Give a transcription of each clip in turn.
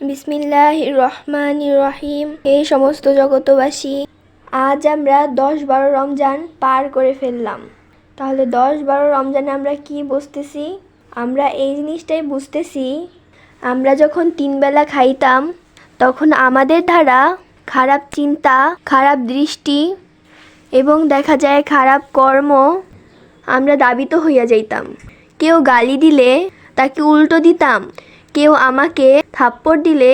বিসমিল্লাহির রহমানির রহিম। হে সমস্ত জগতবাসী, আজ আমরা 10-12 রমজান পার করে ফেললাম। তাহলে 10-12 রমজানে আমরা কি বুঝতেছি? আমরা এই জিনিসটাই বুঝতেছি, আমরা যখন 3 বেলা খাইতাম তখন আমাদের দ্বারা খারাপ চিন্তা, খারাপ দৃষ্টি এবং দেখা যায় খারাপ কর্ম আমরা দাবিত হইয়া যাইতাম। কেউ গালি দিলে তাকে উল্টো দিতাম, কেউ আমাকে থাপ্পড় দিলে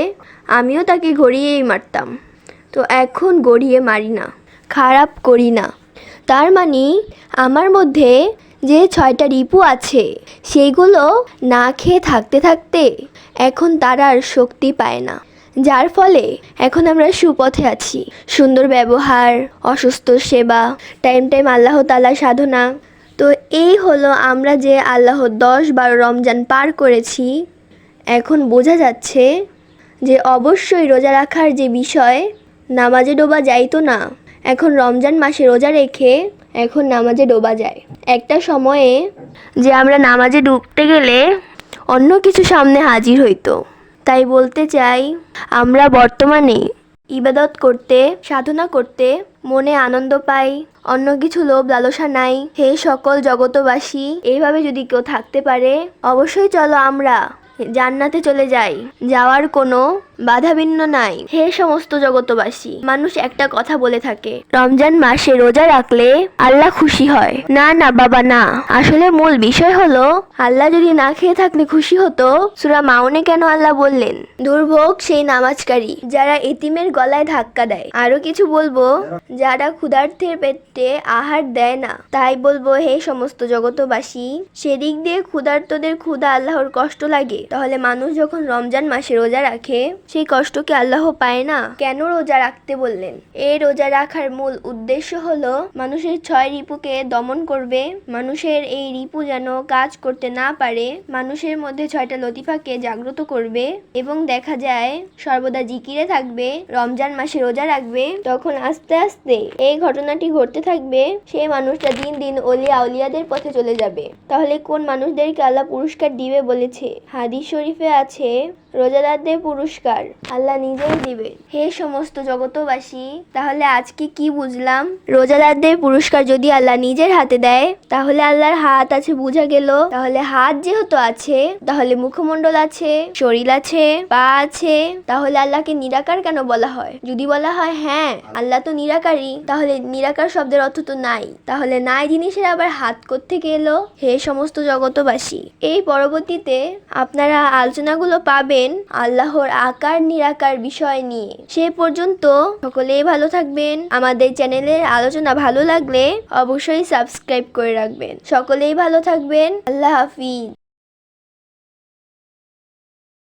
আমিও তাকে গড়িয়েই মারতাম। তো এখন গড়িয়ে মারি না, খারাপ করি না। তার মানে আমার মধ্যে যে 6টা রিপু আছে সেইগুলো না খেয়ে থাকতে থাকতে এখন তারা আর শক্তি পায় না, যার ফলে এখন আমরা সুপথে আছি। সুন্দর ব্যবহার, অসুস্থ সেবা, টাইম টাইম আল্লাহ তাআলা সাধনা। তো এই হলো আমরা যে আল্লাহ 10-12 রমজান পার করেছি। এখন বোঝা যাচ্ছে যে অবশ্যই রোজা রাখার যে বিষয়, নামাজে ডোবা যাইতো না, এখন রমজান মাসে রোজা রেখে এখন নামাজে ডোবা যায়। একটা সময়ে যে আমরা নামাজে ডুবতে গেলে অন্য কিছু সামনে হাজির হইতো। তাই বলতে চাই, আমরা বর্তমানে ইবাদত করতে, সাধনা করতে মনে আনন্দ পাই, অন্য কিছু লোভ লালসা নাই। হে সকল জগতবাসী, এইভাবে যদি কেউ থাকতে পারে অবশ্যই চলো আমরা জান্নাতে চলে যাই, যাওয়ার কোনো বাধাবিঘ্ন নাই। হে সমস্ত জগতবাসী, মানুষ একটা কথা বলে থাকে, রমজান মাসে রোজা রাখলে আল্লাহ খুশি হয়। না না বাবা না, আসলে মূল বিষয় হলো আল্লাহ যদি না খেয়ে থাকলে খুশি হতো, সূরা মাউনে কেন আল্লাহ বললেন, দুর্ভোগ সেই নামাজকারী যারা এতিমের গলায় ধাক্কা দেয়। আরো কিছু বলবো, যারা ক্ষুধার্তের পেটে আহার দেয় না। তাই বলবো, হে সমস্ত জগতবাসী, সেদিক দিয়ে ক্ষুধার্তদের ক্ষুধা আল্লাহর কষ্ট লাগে, তাহলে মানুষ যখন রমজান মাসে রোজা রাখে সেই কষ্ট কি আল্লাহ পায় না? কেন রোজা রাখতে বললেন? এই রোজা রাখার মূল উদ্দেশ্য হলো মানুষের 6 রিপুকে দমন করবে, মানুষের এই রিপু যেন কাজ করতে না পারে, মানুষের মধ্যে 6টা লতিফাকে জাগ্রত করবে এবং দেখা যায় সর্বদা জিকিরে থাকবে, রমজান মাসে রোজা রাখবে। তখন আস্তে আস্তে এই ঘটনাটি ঘটতে থাকবে, সেই মানুষটা দিন দিন ওলিয়া আউলিয়াদের পথে চলে যাবে। তাহলে কোন মানুষদেরকে আল্লাহ পুরস্কার দিবে বলেছে? হাদিস শরীফে আছে, রোজাদারদের পুরস্কার আল্লাহ নিজেই দিবেন। হে সমস্ত জগতবাসী, তাহলে আজকে কি বুঝলাম? রোজাদারদের পুরস্কার যদি আল্লাহ নিজের হাতে দেয়, তাহলে আল্লাহর হাত আছে বোঝা গেল। তাহলে হাত যেহেতু আছে, তাহলে মুখমণ্ডল আছে, শরীর আছে, পা আছে, তাহলে আল্লাহকে নিরাকার কেন বলা হয়? যদি বলা হয় হ্যাঁ আল্লাহ তো নিরাকারই, তাহলে নিরাকার শব্দের অর্থ তো নাই, তাহলে নাই জিনিসের আবার হাত কোত্থেকে এলো? হে সমস্ত জগতবাসী, এই পরবর্তীতে আপনারা আলোচনাগুলো পাবেন আল্লাহর আকার নিরাকার বিষয় নিয়ে। সে পর্যন্ত সকলেই ভালো থাকবেন। আমাদের চ্যানেলের আলোচনা ভালো লাগলে অবশ্যই সাবস্ক্রাইব করে রাখবেন। সকলেই ভালো থাকবেন। আল্লাহ হাফিজ।